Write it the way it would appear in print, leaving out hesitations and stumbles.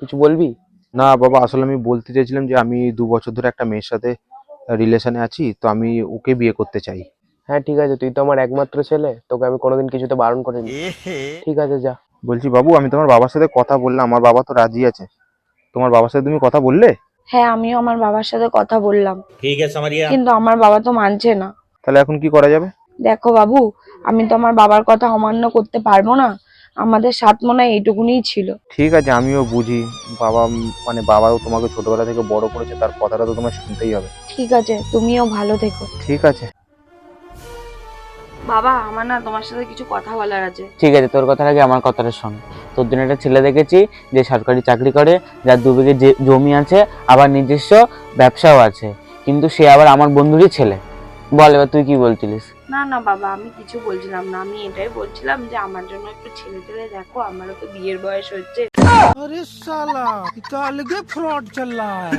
কিছু বলবি? না বাবা, আসলে আমি বলতে চাইছিলাম যে আমি 2 বছর ধরে একটা মেয়ের সাথে রিলেশনে আছি, তো আমি ওকে বিয়ে করতে চাই। হ্যাঁ ঠিক আছে, তুই তো আমার একমাত্র ছেলে, তোকে আমি কোনোদিন কিছুতে বারণ করিনি। ঠিক আছে যা। বলছি বাবু, আমি তোমার বাবার সাথে কথা বললাম, আমার বাবা তো রাজি আছে। তোমার বাবার সাথে তুমি কথা বললে? হ্যাঁ, আমিও আমার বাবার সাথে কথা বললাম, ठीक है समरिया। কিন্তু আমার বাবা তো মানছে না। তাহলে এখন কি করা যাবে? দেখো বাবু, আমি তো আমার বাবার কথা অমান্য করতে পারবো না। আমাদের সাত মনে হয় এইটুকুনিই ছিল। ঠিক আছে, আমিও বুঝি। বাবা মানে বাবাও তোমাকে ছোটবেলা থেকে বড় করেছে, তার কথাটা তো তোমায় শুনতেই হবে। ঠিক আছে, তুমিও ভালো থেকো। ঠিক আছে। বাবা, আমার না তোমার সাথে কিছু কথা বলার আছে। ঠিক আছে, তোর কথার আগে আমার কথাটা শোন। তোর জন্য একটা ছেলে দেখেছি যে সরকারি চাকরি করে, যার 2 বিঘে জমি আছে, আবার নিজস্ব ব্যবসাও আছে, কিন্তু সে আবার আমার বন্ধুরই ছেলে। বল এবার তুই কি বলছিলিস? না না বাবা, আমি কিছু বলছিলাম না, আমি এটাই বলছিলাম যে আমার জন্য একটু ছেলে টেলে দেখো, আমারও তো বিয়ের বয়স হচ্ছে। अरे साला, ये तो अलग फ्रॉड चल रहा है।